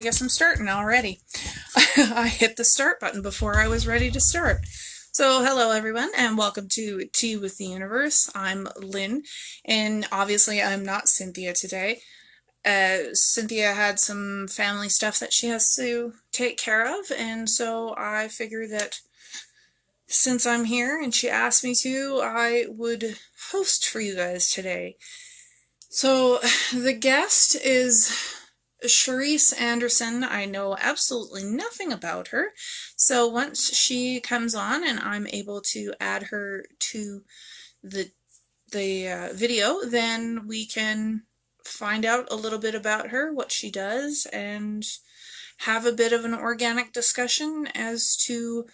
I guess I'm starting already. I hit the start button before I was ready to start. So, hello everyone, and welcome to Tea with the Universe. I'm Lynn, and obviously I'm not Cynthia today. Cynthia had some family stuff that she has to take care of, and so I figured that since I'm here and she asked me to, I would host for you guys today. So, the guest is Sherisse Anderson. I know absolutely nothing about her. So once she comes on and I'm able to add her to the video, then we can find out a little bit about her, what she does, and have a bit of an organic discussion as to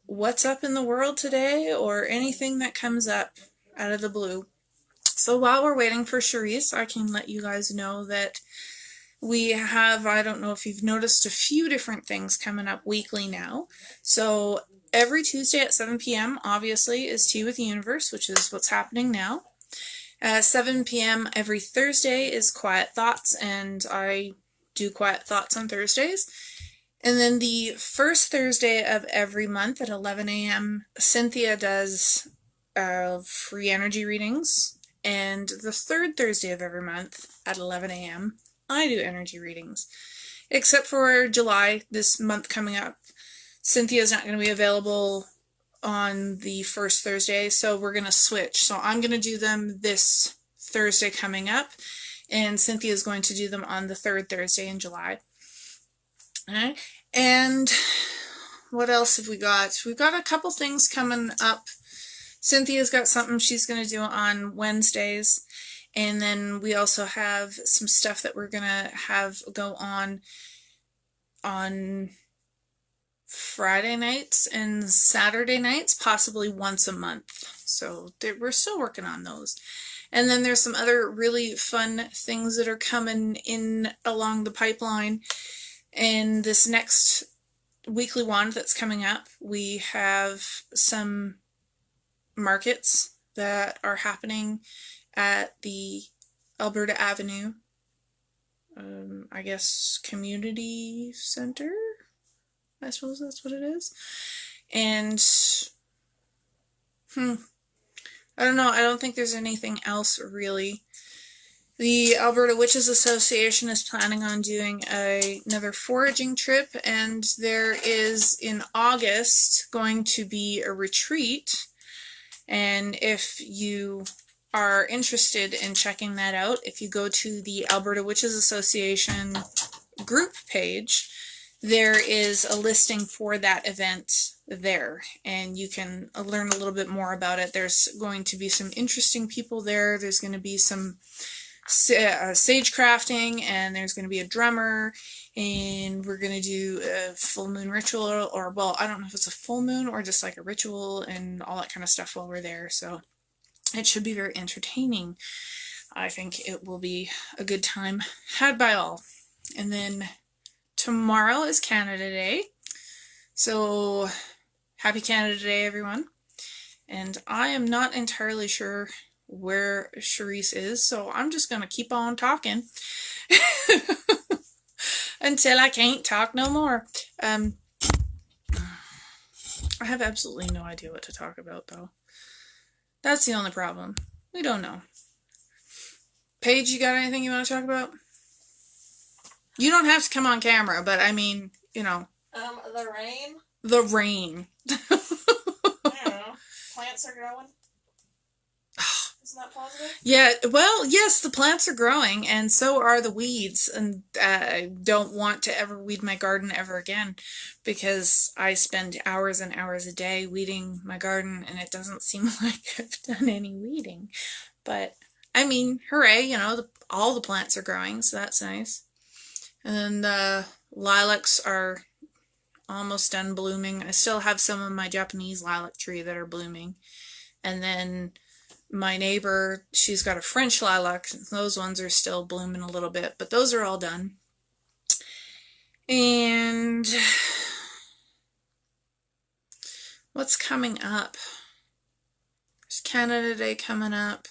what's up in the world today or anything that comes up out of the blue. So while we're waiting for Sherisse, I can let you guys know that we have, I don't know if you've noticed, a few different things coming up weekly now. So every Tuesday at 7 p.m. obviously is Tea with the Universe, which is what's happening now. 7 p.m. every Thursday is Quiet Thoughts, and I do Quiet Thoughts on Thursdays. And then the first Thursday of every month at 11 a.m., Cynthia does free energy readings. And the third Thursday of every month at 11 a.m., I do energy readings. Except for July, this month coming up, Cynthia's not going to be available on the first Thursday, so we're going to switch. So I'm going to do them this Thursday coming up, and Cynthia's going to do them on the third Thursday in July. Okay. And what else have we got? We've got a couple things coming up. Cynthia's got something she's going to do on Wednesdays. And then we also have some stuff that we're going to have go on Friday nights and Saturday nights, possibly once a month. So we're still working on those. And then there's some other really fun things that are coming in along the pipeline. And this next weekly one that's coming up, we have some markets that are happening at the Alberta Avenue, I guess, community center? I suppose that's what it is. And, I don't know, I don't think there's anything else really. The Alberta Witches Association is planning on doing another foraging trip, and there is, in August, going to be a retreat. And if you are interested in checking that out, if you go to the Alberta Witches Association group page, there is a listing for that event there, and you can learn a little bit more about it. There's going to be some interesting people there. There's going to be some sage crafting, and there's going to be a drummer, and we're going to do a full moon ritual, or, well, I don't know if it's a full moon or just like a ritual and all that kind of stuff while we're there. So it should be very entertaining. I think it will be a good time had by all. And then tomorrow is Canada Day. So happy Canada Day, everyone. And I am not entirely sure where Sherisse is, so I'm just going to keep on talking until I can't talk no more. I have absolutely no idea what to talk about, though. That's the only problem. We don't know. Paige, you got anything you want to talk about? You don't have to come on camera, but I mean, you know. The rain? The rain. I don't know. Plants are growing? Isn't that positive? Yeah, well, yes, the plants are growing, and so are the weeds, and I don't want to ever weed my garden ever again, because I spend hours and hours a day weeding my garden, and it doesn't seem like I've done any weeding. But, I mean, hooray, you know, all the plants are growing, so that's nice. And then the lilacs are almost done blooming. I still have some of my Japanese lilac tree that are blooming. And then my neighbor, she's got a French lilac. Those ones are still blooming a little bit, but those are all done. And what's coming up? There's Canada Day coming up.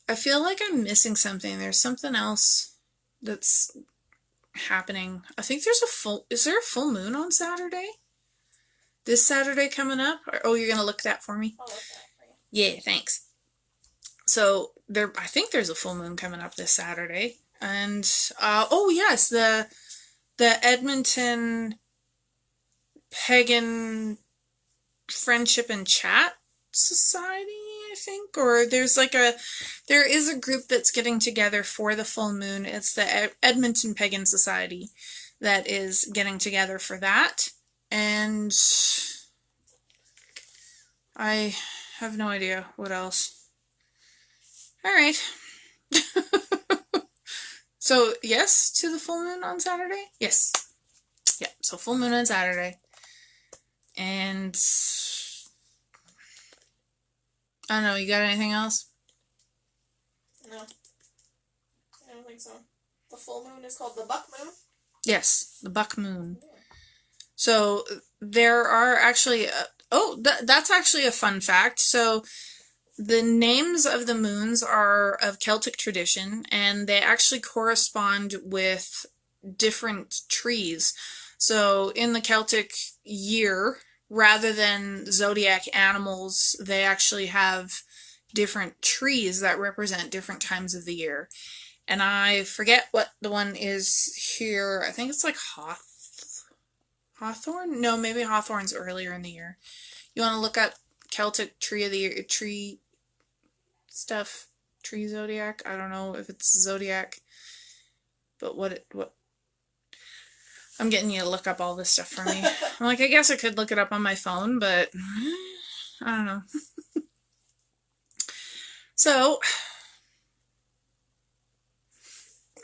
I feel like I'm missing something. There's something else that's happening. I think there's is there a full moon on Saturday? This Saturday coming up? Oh, you're gonna look that for me? I'll look that for you. Yeah, thanks. So I think there's a full moon coming up this Saturday, and oh yes, the Edmonton Pagan Friendship and Chat Society, I think, or there is a group that's getting together for the full moon. It's the Edmonton Pagan Society that is getting together for that, and I have no idea what else. All right. So, yes to the full moon on Saturday? Yes. Yeah, so full moon on Saturday. And I don't know, you got anything else? No. I don't think so. The full moon is called the buck moon? Yes, the buck moon. Yeah. So, there are actually... that's actually a fun fact. So, the names of the moons are of Celtic tradition, and they actually correspond with different trees. So in the Celtic year, rather than zodiac animals, they actually have different trees that represent different times of the year. And I forget what the one is here. I think it's like Hawthorn? No, maybe Hawthorn's earlier in the year. You want to look up Celtic tree of the year, tree stuff, tree zodiac. I don't know if it's zodiac, but what I'm getting you to look up all this stuff for me. I'm like, I guess I could look it up on my phone, but I don't know. So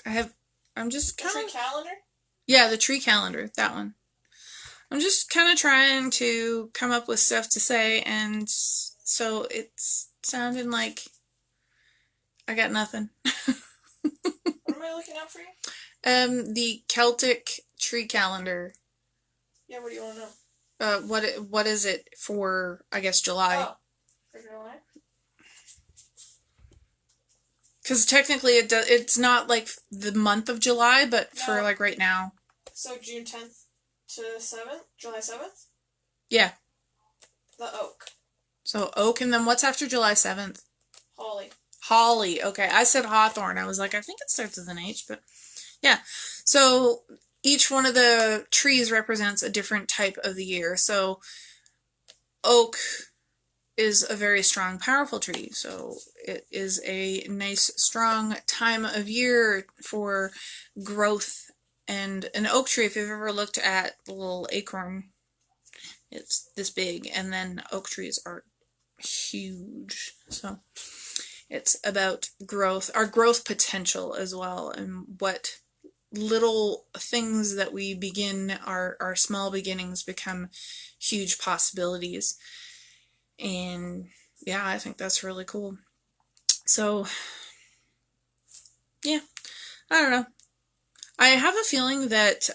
I'm just kind of... The tree calendar? Yeah, the tree calendar, that one. I'm just kind of trying to come up with stuff to say, and so it's sounding like I got nothing. What am I looking up for you? The Celtic tree calendar. Yeah, what do you want to know? What is it for, I guess, July? Oh, for July? Because technically it's not like the month of July, but no. For like right now. So June 10th to 7th? July 7th? Yeah. The oak. So oak, and then what's after July 7th? Holly. Holly. Okay, I said hawthorn. I was like, I think it starts with an H, but yeah. So each one of the trees represents a different type of the year. So oak is a very strong, powerful tree. So it is a nice, strong time of year for growth. And an oak tree, if you've ever looked at the little acorn, it's this big, and then oak trees are huge. So it's about growth, our growth potential as well, and what little things that we begin, our small beginnings become huge possibilities. And yeah, I think that's really cool. So yeah, I don't know. I have a feeling that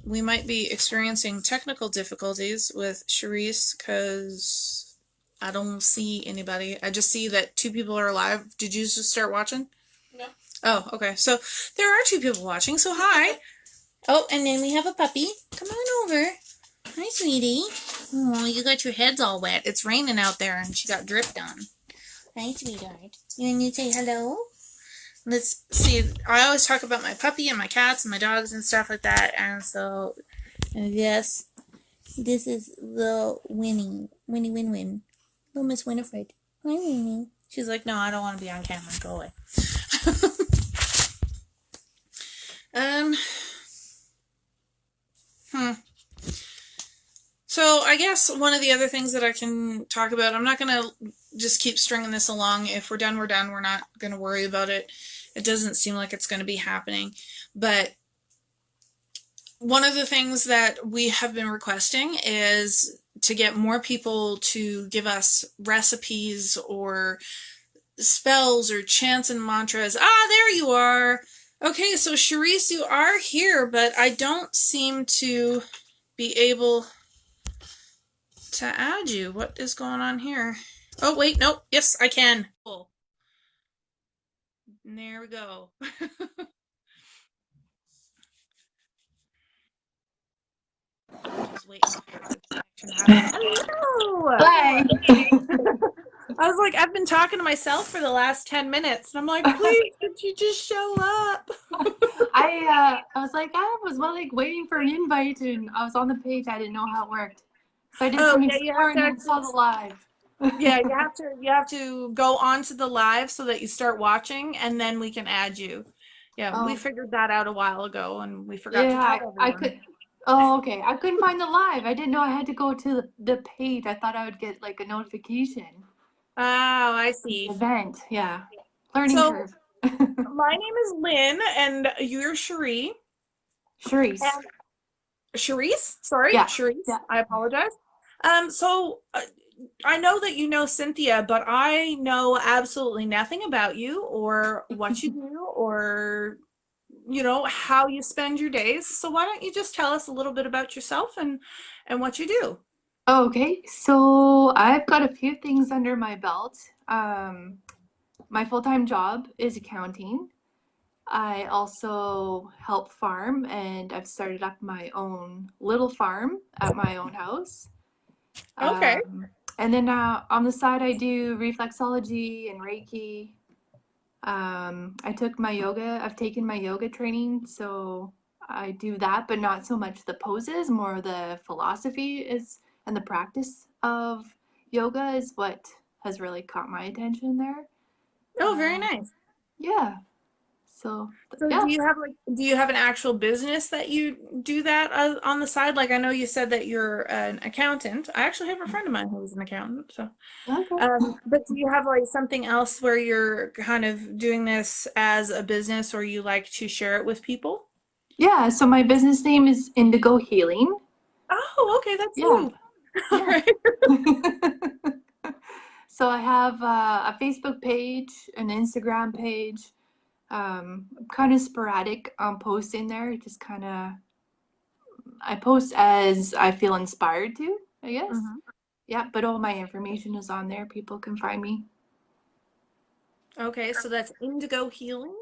we might be experiencing technical difficulties with Sherisse because I don't see anybody. I just see that 2 people are live. Did you just start watching? No. Oh, okay. So there are 2 people watching, so hi. Oh, and then we have a puppy. Come on over. Hi, sweetie. Oh, you got your heads all wet. It's raining out there, and she got dripped on. Hi, sweetheart. You want to say hello? Let's see. I always talk about my puppy and my cats and my dogs and stuff like that. And so, yes, this is the Winnie Win. Little Miss Winifred. Hi, Winnie. She's like, no, I don't want to be on camera. Go away. So I guess one of the other things that I can talk about, I'm not going to just keep stringing this along. If we're done, we're done. We're not going to worry about it. It doesn't seem like it's going to be happening. But one of the things that we have been requesting is to get more people to give us recipes or spells or chants and mantras. Ah, there you are. Okay, so Sherisse, you are here, but I don't seem to be able to add you. What is going on here? Oh, wait, nope. Yes, I can. Cool. There we go. was waiting for this connection to happen. Hello! Hi. I was like, I've been talking to myself for the last 10 minutes, and I'm like, please, could you just show up? I was like, I was like waiting for an invite, and I was on the page. I didn't know how it worked, so I did some Yeah, you have exploring to and saw the live. yeah, you have to go onto the live so that you start watching, and then we can add you. Yeah, we Oh, figured that out a while ago, and we forgot to yeah. tell I everyone. could. Oh, okay. I couldn't find the live. I didn't know I had to go to the page. I thought I would get like a notification Oh, I of the see. event. Yeah. Learning So curve. my name is Lynn, and you're Cherie. Charisse. And Charisse, sorry, Yeah. Charisse. Yeah. I apologize. I know that you know Cynthia, but I know absolutely nothing about you or what you do or how you spend your days. So why don't you just tell us a little bit about yourself and what you do? Okay. So I've got a few things under my belt. My full-time job is accounting. I also help farm, and I've started up my own little farm at my own house. Okay. And then on the side, I do reflexology and Reiki. I've taken my yoga training, so I do that, but not so much the poses, more the philosophy is and the practice of yoga is what has really caught my attention there. Oh, very Um, nice. yeah, so So yeah. do you have an actual business that you do that on the side? Like I know you said that you're an accountant. I actually have a friend of mine who's an accountant, so Okay. but do you have like something else where you're kind of doing this as a business or you like to share it with people? Yeah, so my business name is Indigo Healing. Oh, okay, that's Yeah, you. All yeah. right. So I have a Facebook page, an Instagram page. I'm kind of sporadic on posting there. Just kind of, I post as I feel inspired to, I guess. Mhm. Yeah, but all my information is on there. People can find me. Okay, so that's Indigo Healing.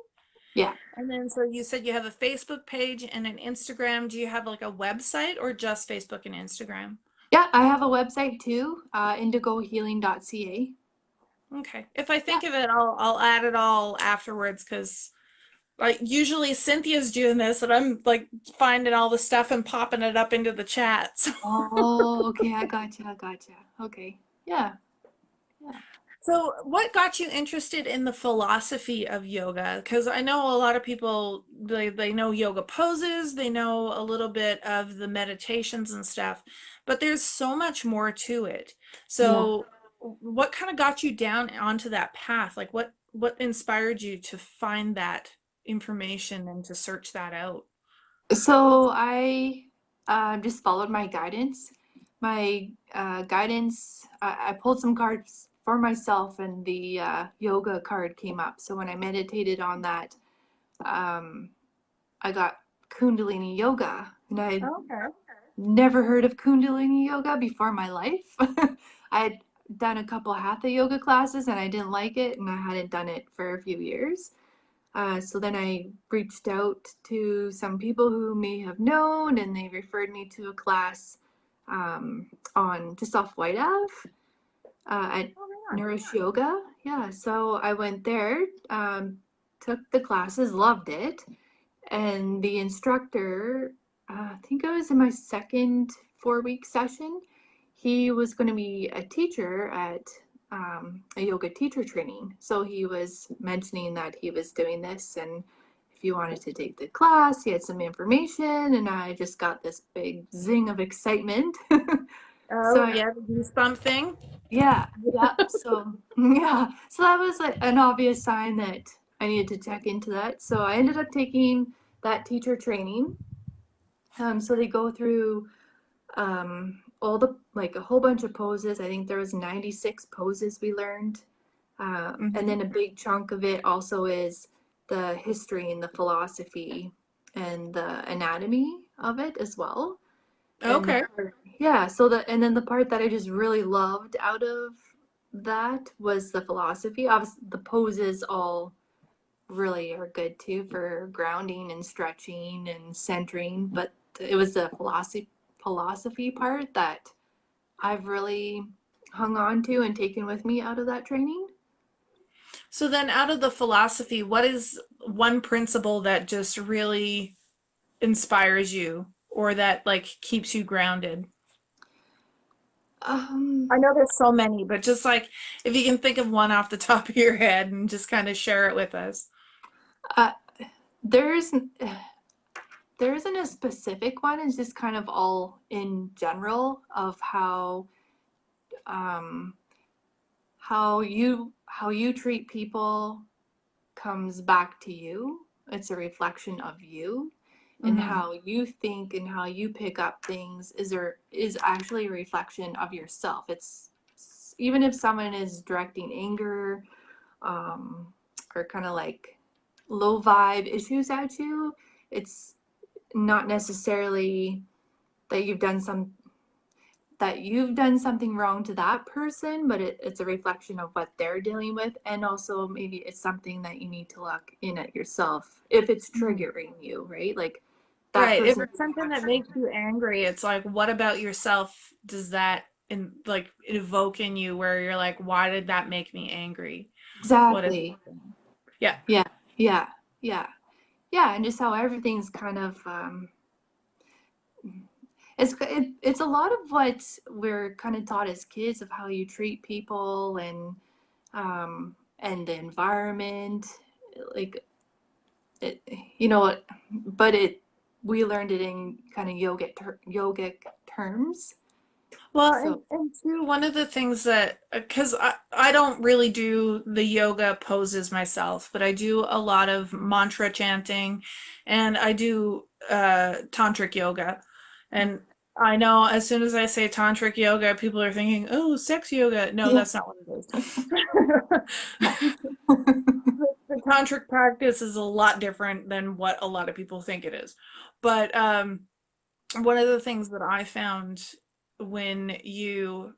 Yeah. And then so you said you have a Facebook page and an Instagram. Do you have like a website or just Facebook and Instagram? Yeah, I have a website too, indigohealing.ca. Okay. If I Yeah. think of it, I'll add it all afterwards because like usually Cynthia's doing this and I'm like finding all the stuff and popping it up into the chat. So Oh, okay. I gotcha. I gotcha. Okay. Yeah. Yeah. So, what got you interested in the philosophy of yoga? Because I know a lot of people they know yoga poses, they know a little bit of the meditations and stuff, but there's so much more to it. Yeah. So, what kind of got you down onto that path? Like what inspired you to find that information and to search that out? So I just followed my guidance. My guidance, I pulled some cards for myself, and the yoga card came up. So when I meditated on that, um, I got Kundalini yoga, and I Okay. never heard of Kundalini yoga before in my life. I had done a couple hatha yoga classes, and I didn't like it, and I hadn't done it for a few years. So then I reached out to some people who may have known, and they referred me to a class on just off White Ave at Oh, very nice. Nourish Yoga. Yeah, so I went there, took the classes, loved it, and the instructor, I think I was in my second 4 week session. He was going to be a teacher at a yoga teacher training. So he was mentioning that he was doing this, and if you wanted to take the class, he had some information, and I just got this big zing of excitement. So Oh, yeah, the goosebump thing. yeah, yeah. So yeah, so that was like an obvious sign that I needed to check into that. So I ended up taking that teacher training. So they go through all the like a whole bunch of poses. I think there was 96 poses we learned, and Hmm. then a big chunk of it also is the history and the philosophy and the anatomy of it as well. And the Okay. part, yeah, so and then the part that I just really loved out of that was the philosophy. Obviously, the poses all really are good too for grounding and stretching and centering, but it was the philosophy part that I've really hung on to and taken with me out of that training. So then out of the philosophy, what is one principle that just really inspires you or that like keeps you grounded? Um, I know there's so many, but just like if you can think of one off the top of your head and just kind of share it with us. uh, there's there isn't a specific one. It's just kind of all in general of um, how you treat people comes back to you. It's a reflection of you, and Mm-hmm. how you think and how you pick up things is actually a reflection of yourself. It's even if someone is directing anger, um, or kind of like low vibe issues at you, it's not necessarily that you've done something wrong to that person, but it's a reflection of what they're dealing with. And also maybe it's something that you need to look in at yourself if it's triggering you, right? Like that Right. If person. it's something that makes you angry, it's like, what about yourself does that like evoke in you where you're like, why did that make me angry? What is Exactly. Yeah. Yeah. Yeah. Yeah. Yeah. And just how everything's kind of, it's a lot of what we're kind of taught as kids of how you treat people and the environment, like it, you know, but we learned it in kind of yogic terms. Well, So and too, one of the things that, because I don't really do the yoga poses myself, but I do a lot of mantra chanting and I do tantric yoga. And I know as soon as I say tantric yoga, people are thinking, oh, sex yoga. No, yeah, that's not what it is. The tantric practice is a lot different than what a lot of people think it is. But one of the things that I found when you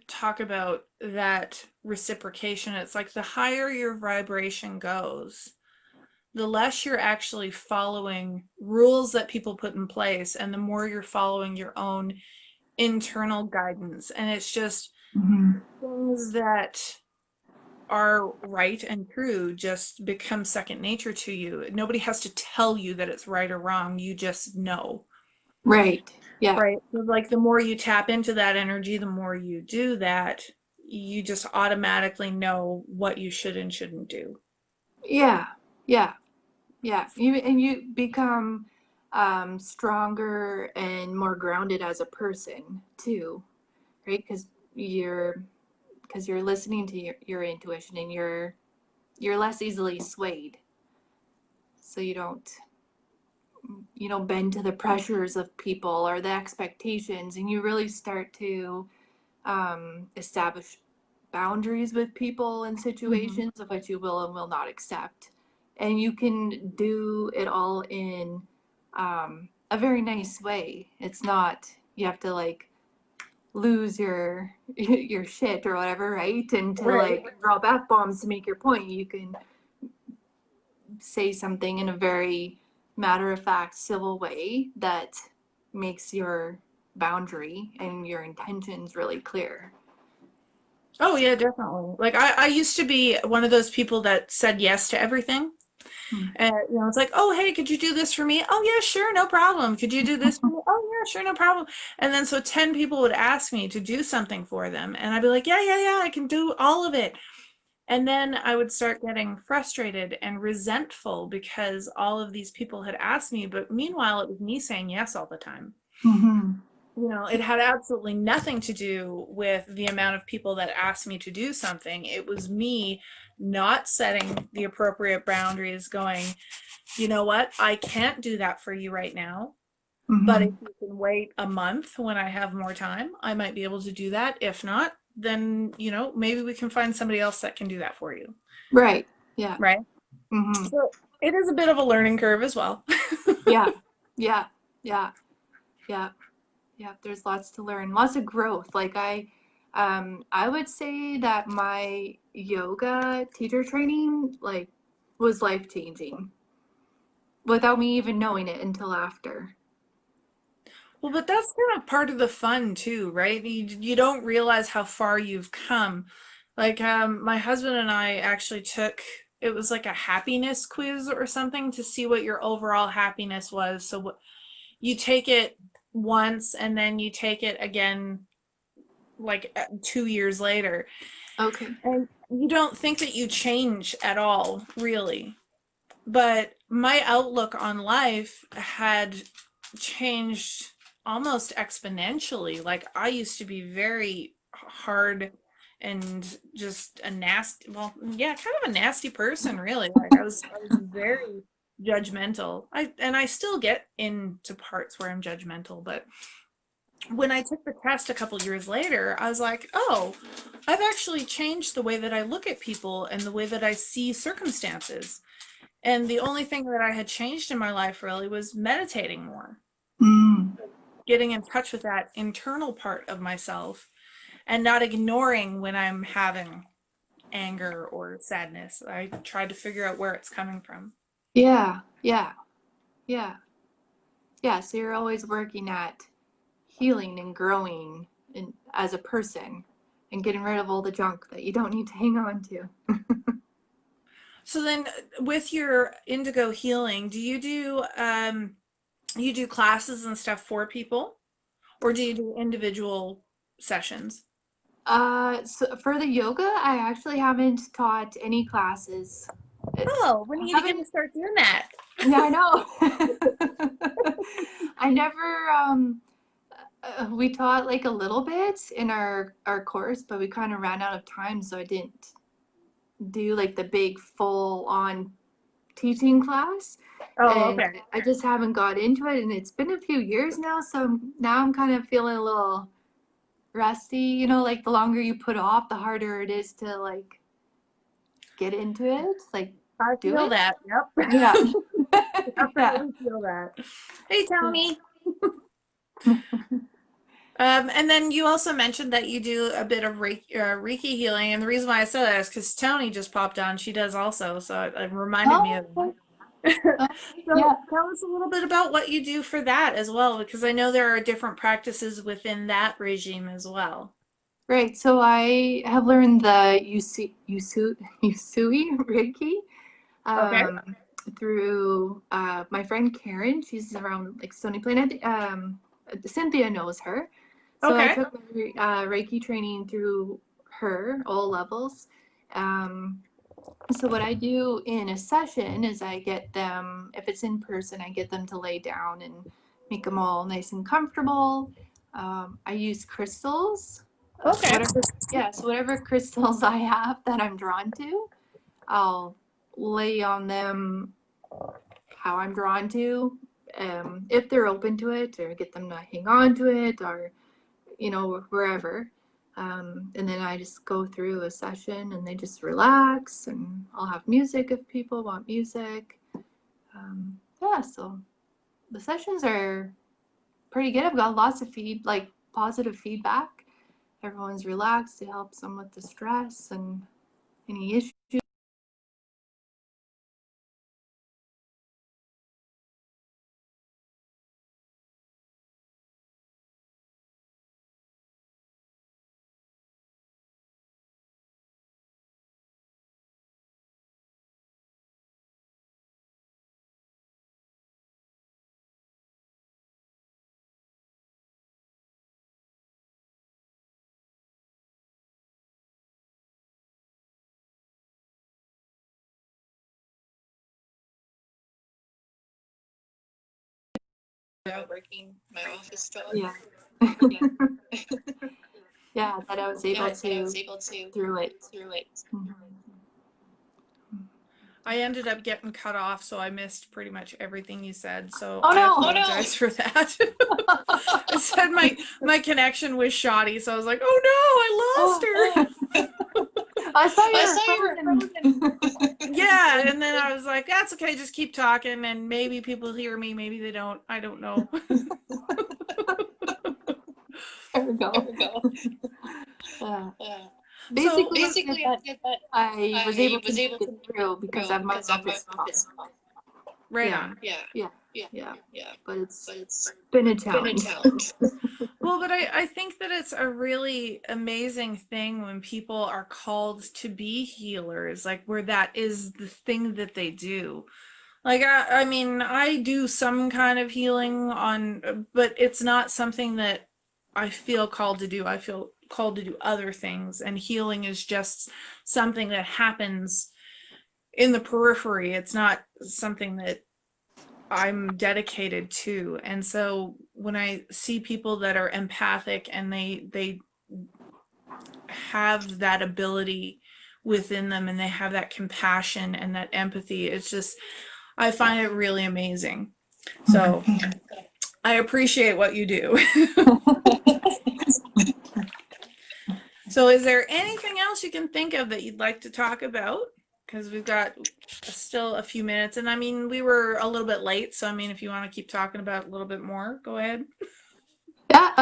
talk about that reciprocation, it's like the higher your vibration goes, the less you're actually following rules that people put in place, and the more you're following your own internal guidance. And it's just hmm things that are right and true just become second nature to you. Nobody has to tell you that it's right or wrong. You just know. right, yeah, Right. So like the more you tap into that energy, the more you do that, you just automatically know what you should and shouldn't do. yeah, yeah, yeah. You become stronger and more grounded as a person too, right? You're because you're listening to your intuition, and you're less easily swayed, so you don't bend to the pressures of people or the expectations, and you really start to establish boundaries with people and Hmm. situations of what you will and will not accept. And you can do it all in a very nice way. It's not, you have to like lose your shit or whatever, right? And to Right. like drop F bombs to make your point. You can say something in a very matter of fact, civil way that makes your boundary and your intentions really clear. Oh yeah, definitely. Like I used to be one of those people that said yes to everything. Hmm. And it's like, oh hey, could you do this for me? Oh yeah, sure, no problem. Could you do this for me? Oh yeah, sure, no problem. And then so 10 people would ask me to do something for them, and I'd be like, yeah, yeah, yeah, I can do all of it. And then I would start getting frustrated and resentful because all of these people had asked me, but meanwhile, it was me saying yes all the time. Mm-hmm. It had absolutely nothing to do with the amount of people that asked me to do something. It was me not setting the appropriate boundaries, going, you know what, I can't do that for you right now. But if Mm-hmm. you can wait a month when I have more time, I might be able to do that. If not, then, maybe we can find somebody else that can do that for you. Right. Yeah. Right? Mm-hmm. So it is a bit of a learning curve as well. Yeah. Yeah. Yeah. Yeah. Yeah. There's lots to learn, lots of growth. Like I would say that my yoga teacher training like was life changing without me even knowing it until after. Well, but that's kind of part of the fun too, right? You don't realize how far you've come. Like, my husband and I actually took, it was like a happiness quiz or something to see what your overall happiness was. So you take it once and then you take it again like 2 years later. Okay. And you don't think that you change at all, really. But my outlook on life had changed almost exponentially. Like I used to be very hard and just a nasty, well, yeah, kind of a nasty person, really. Like I was very judgmental. I still get into parts where I'm judgmental, but when I took the test a couple years later, I was like, oh, I've actually changed the way that I look at people and the way that I see circumstances. And the only thing that I had changed in my life really was meditating more, Mm. getting in touch with that internal part of myself and not ignoring when I'm having anger or sadness. I try to figure out where it's coming from. Yeah, yeah, yeah, yeah. So you're always working at healing and growing as a person and getting rid of all the junk that you don't need to hang on to. So then with your indigo healing, do you do classes and stuff for people or do you do individual sessions? So for the yoga, I actually haven't taught any classes. Oh, when are I you going haven't. to start doing that? Yeah, I know. I never. We taught like a little bit in our course, but we kind of ran out of time, so I didn't do like the big full on teaching class. Oh, And okay. I just haven't got into it, and it's been a few years now, so now I'm kind of feeling a little rusty. You know, like the longer you put off, the harder it is to like get into it, like I do feel it. that. Yep. Yeah. Yeah. Definitely feel that. Hey, Yeah. Tony. And then you also mentioned that you do a bit of Reiki healing, and the reason why I said that is because Tony just popped on. She does also, so it reminded me Oh, of okay. that. Okay. So Yeah. tell us a little bit about what you do for that as well, because I know there are different practices within that regime as well. Right. So I have learned the Usui Reiki Okay. um, through my friend Karen. She's around like Stony Planet. Cynthia knows her. So I Okay. took my Reiki training through her, all levels. Um, so what I do in a session is I get them, if it's in person, I get them to lay down and make them all nice and comfortable. I use crystals. So Okay. whatever, yeah, so whatever crystals I have that I'm drawn to, I'll lay on them how I'm drawn to. If they're open to it, or get them to hang on to it, or wherever. And then I just go through a session and they just relax, and I'll have music if people want music. Yeah, so the sessions are pretty good. I've got lots of like positive feedback. Everyone's relaxed. It helps them with the stress and any issues. Working my office job. Yeah. Yeah, that I was able to through it. Mhm. I ended up getting cut off, so I missed pretty much everything you said. So Oh I no! apologize for that. It said my connection was shoddy, so I was like, "Oh no, I Oh, lost her." I saw I you saw you were were frozen. Yeah, and then I was like, "That's okay, just keep talking, and maybe people hear me, maybe they don't. I don't know." There we There go. we go. Uh, So, basically, Basically, but I was I able to was make able it to through because through of my because of my office job. office job. right Yeah, on. Yeah. yeah. Yeah. But it's been a challenge. Well, but I think that it's a really amazing thing when people are called to be healers, like where that is the thing that they do. Like, I mean, I do some kind of healing but it's not something that I feel called to do. I feel called to do other things, and healing is just something that happens in the periphery. It's not something that I'm dedicated to. And so when I see people that are empathic and they have that ability within them and they have that compassion and that empathy, it's just, I find it really amazing. So I appreciate what you do. So is there anything else you can think of that you'd like to talk about? Because we've got still a few minutes, and I mean, we were a little bit late, so I mean, if you want to keep talking about it a little bit more, go ahead. Yeah,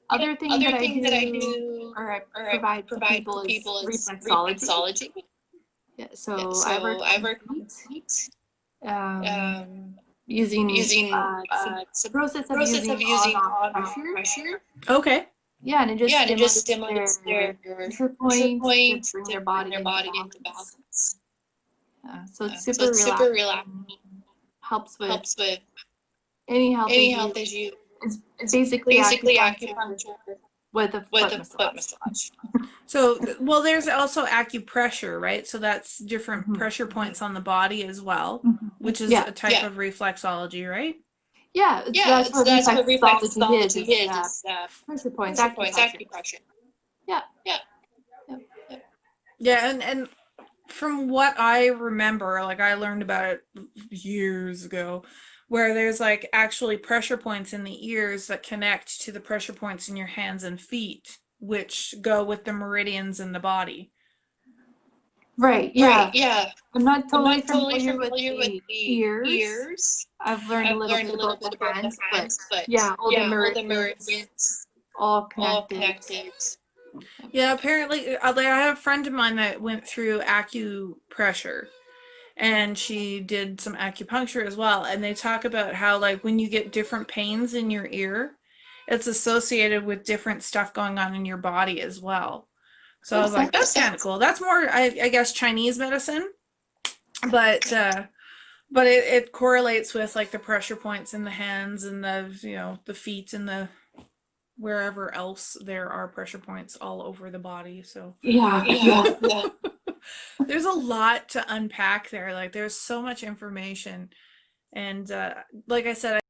other thing that I do or I provide for people is reflexology. Yeah, so I work with feet, using the process of using on-off pressure. Okay. Yeah, and it just stimulates their pressure points to bring their body into balance. So it's super relaxing. Helps with any health issue. It's basically acupuncture with a foot massage. So, well, there's also acupressure, right? So that's different pressure points on the body as well, which is a type of reflexology, right? Yeah, that's what reflexology is pressure points, acupressure. Yeah, and from what I remember, like I learned about it years ago, where there's like actually pressure points in the ears that connect to the pressure points in your hands and feet, which go with the meridians in the body. Right, yeah. I'm not totally familiar with the ears. I've learned a little bit about the hands, but yeah, all the meridians all connected. Yeah, apparently, I have a friend of mine that went through acupressure, and she did some acupuncture as well. And they talk about how, like, when you get different pains in your ear, it's associated with different stuff going on in your body as well. So I was like, that's kind of cool. That's more, I guess, Chinese medicine, but it correlates with like the pressure points in the hands and the feet and the wherever else there are pressure points all over the body. So Yeah. there's a lot to unpack there. Like there's so much information, and like I said,